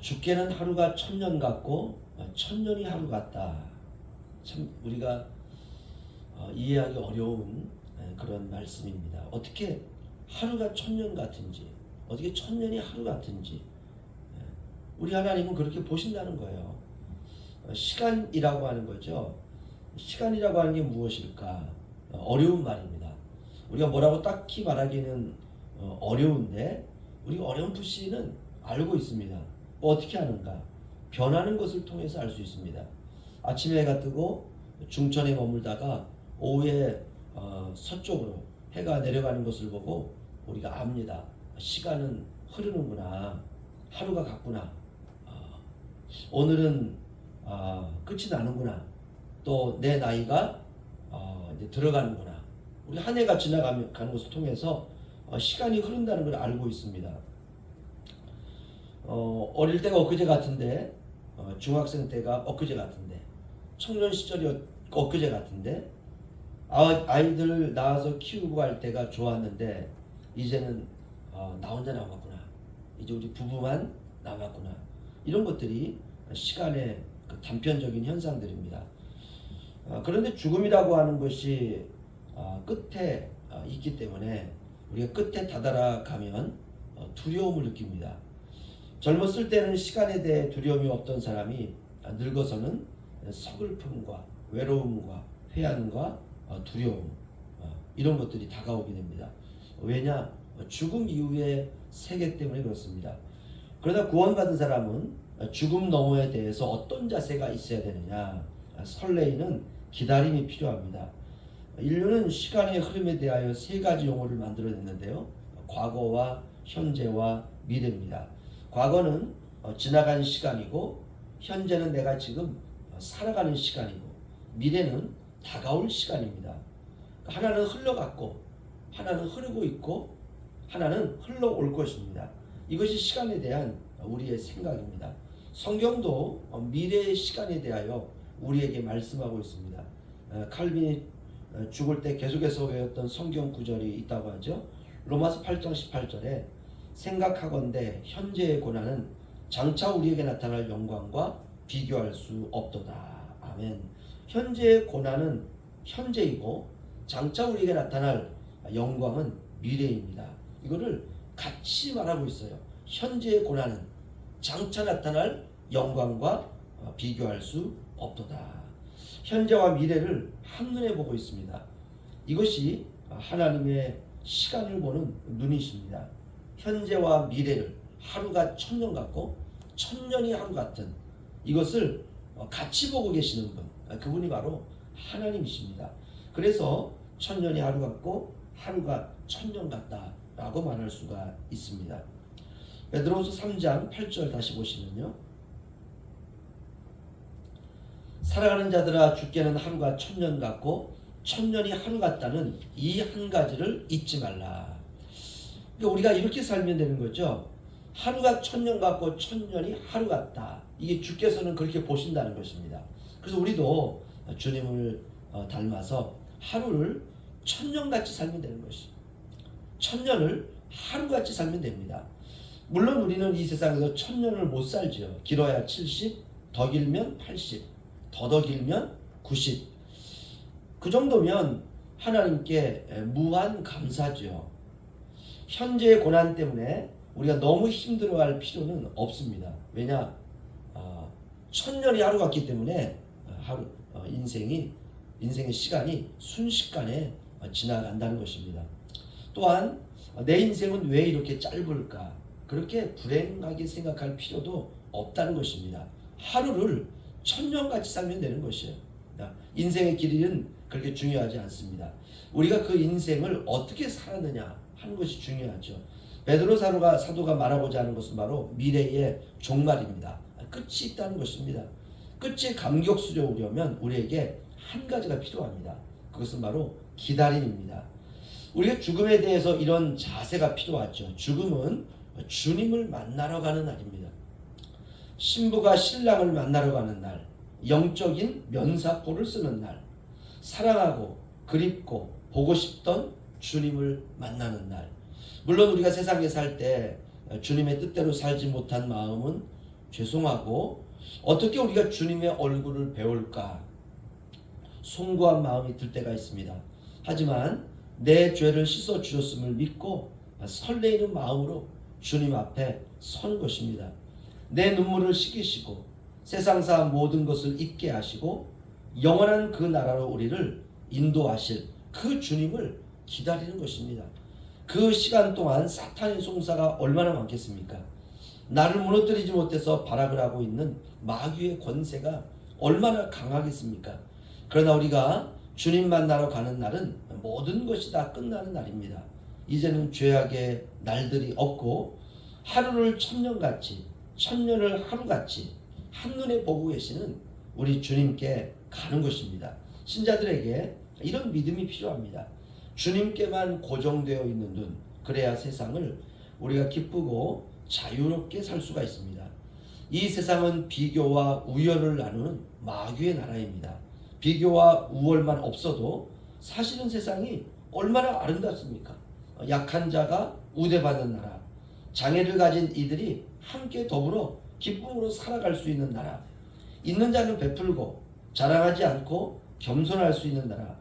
죽게는 하루가 천년 같고 천년이 하루 같다. 참 우리가 이해하기 어려운 그런 말씀입니다. 어떻게 하루가 천년 같은지, 어떻게 천년이 하루 같은지 우리 하나님은 그렇게 보신다는 거예요. 시간이라고 하는 거죠. 시간이라고 하는 게 무엇일까? 어려운 말입니다. 우리가 뭐라고 딱히 말하기는 어려운데 우리가 어렴풋이는 알고 있습니다. 어떻게 하는가? 변하는 것을 통해서 알 수 있습니다. 아침에 해가 뜨고 중천에 머물다가 오후에 서쪽으로 해가 내려가는 것을 보고 우리가 압니다. 시간은 흐르는구나. 하루가 갔구나. 오늘은 끝이 나는구나. 또 내 나이가 이제 들어가는구나. 우리 한 해가 지나가는 것을 통해서 시간이 흐른다는 걸 알고 있습니다. 어릴 때가 엊그제 같은데, 중학생 때가 엊그제 같은데, 청년 시절이 엊그제 같은데, 아이들 낳아서 키우고 할 때가 좋았는데 이제는 나 혼자 남았구나. 이제 우리 부부만 남았구나. 이런 것들이 시간의 그 단편적인 현상들입니다. 그런데 죽음이라고 하는 것이 끝에 있기 때문에 우리가 끝에 다다라 가면 두려움을 느낍니다. 젊었을 때는 시간에 대해 두려움이 없던 사람이 늙어서는 서글픔과 외로움과 회한과 두려움 이런 것들이 다가오게 됩니다. 왜냐? 죽음 이후의 세계 때문에 그렇습니다. 그러나 구원받은 사람은 죽음 너머에 대해서 어떤 자세가 있어야 되느냐? 설레이는 기다림이 필요합니다. 인류는 시간의 흐름에 대하여 세 가지 용어를 만들어냈는데요. 과거와 현재와 미래입니다. 과거는 지나간 시간이고, 현재는 내가 지금 살아가는 시간이고, 미래는 다가올 시간입니다. 하나는 흘러갔고, 하나는 흐르고 있고, 하나는 흘러올 것입니다. 이것이 시간에 대한 우리의 생각입니다. 성경도 미래의 시간에 대하여 우리에게 말씀하고 있습니다. 칼빈이 죽을 때 계속해서 외웠던 성경 구절이 있다고 하죠. 로마서 8장 18절에 생각하건대 현재의 고난은 장차 우리에게 나타날 영광과 비교할 수 없도다. 아멘. 현재의 고난은 현재이고 장차 우리에게 나타날 영광은 미래입니다. 이거를 같이 말하고 있어요. 현재의 고난은 장차 나타날 영광과 비교할 수 없도다. 현재와 미래를 한눈에 보고 있습니다. 이것이 하나님의 시간을 보는 눈이십니다. 현재와 미래를 하루가 천년 같고 천년이 하루 같은 이것을 같이 보고 계시는 분, 그분이 바로 하나님이십니다. 그래서 천년이 하루 같고 하루가 천년 같다라고 말할 수가 있습니다. 베드로후서 3장 8절 다시 보시면요. 살아가는 자들아 죽게는 하루가 천년 같고 천년이 하루 같다는 이 한 가지를 잊지 말라. 그러니까 우리가 이렇게 살면 되는 거죠. 하루가 천년 같고 천년이 하루 같다. 이게 주께서는 그렇게 보신다는 것입니다. 그래서 우리도 주님을 닮아서 하루를 천년같이 살면 되는 것이. 천년을 하루같이 살면 됩니다. 물론 우리는 이 세상에서 천년을 못 살죠. 길어야 70, 더 길면 80, 더 길면 90. 그 정도면 하나님께 무한 감사죠. 현재의 고난 때문에 우리가 너무 힘들어할 필요는 없습니다. 왜냐? 천년이 하루 같기 때문에 인생의 시간이 순식간에 지나간다는 것입니다. 또한 내 인생은 왜 이렇게 짧을까? 그렇게 불행하게 생각할 필요도 없다는 것입니다. 하루를 천년같이 살면 되는 것이에요. 인생의 길이는 그렇게 중요하지 않습니다. 우리가 그 인생을 어떻게 살았느냐 하는 것이 중요하죠. 베드로 사도가 말하고자 하는 것은 바로 미래의 종말입니다. 끝이 있다는 것입니다. 끝에 감격스러우려면 우리에게 한 가지가 필요합니다. 그것은 바로 기다림입니다. 우리가 죽음에 대해서 이런 자세가 필요하죠. 죽음은 주님을 만나러 가는 날입니다. 신부가 신랑을 만나러 가는 날, 영적인 면사포를 쓰는 날, 사랑하고 그립고 보고 싶던 주님을 만나는 날. 물론 우리가 세상에 살 때 주님의 뜻대로 살지 못한 마음은 죄송하고 어떻게 우리가 주님의 얼굴을 배울까 숭고한 마음이 들 때가 있습니다. 하지만 내 죄를 씻어 주셨음을 믿고 설레이는 마음으로 주님 앞에 선 것입니다. 내 눈물을 씻기시고 세상사 모든 것을 잊게 하시고 영원한 그 나라로 우리를 인도하실 그 주님을 기다리는 것입니다. 그 시간 동안 사탄의 송사가 얼마나 많겠습니까? 나를 무너뜨리지 못해서 발악을 하고 있는 마귀의 권세가 얼마나 강하겠습니까? 그러나 우리가 주님 만나러 가는 날은 모든 것이 다 끝나는 날입니다. 이제는 죄악의 날들이 없고 하루를 천년같이 천년을 하루같이 한눈에 보고 계시는 우리 주님께 가는 것입니다. 신자들에게 이런 믿음이 필요합니다. 주님께만 고정되어 있는 눈, 그래야 세상을 우리가 기쁘고 자유롭게 살 수가 있습니다. 이 세상은 비교와 우열을 나누는 마귀의 나라입니다. 비교와 우월만 없어도 사실은 세상이 얼마나 아름답습니까? 약한 자가 우대받는 나라, 장애를 가진 이들이 함께 더불어 기쁨으로 살아갈 수 있는 나라, 있는 자는 베풀고 자랑하지 않고 겸손할 수 있는 나라,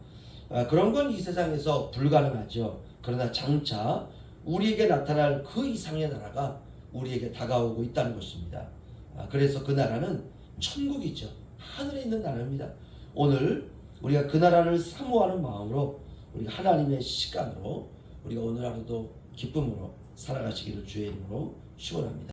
그런 건 이 세상에서 불가능하죠. 그러나 장차 우리에게 나타날 그 이상의 나라가 우리에게 다가오고 있다는 것입니다. 그래서 그 나라는 천국이죠. 하늘에 있는 나라입니다. 오늘 우리가 그 나라를 사모하는 마음으로 우리 하나님의 시간으로 우리가 오늘 하루도 기쁨으로 살아가시기를 주의 이름으로 축원합니다.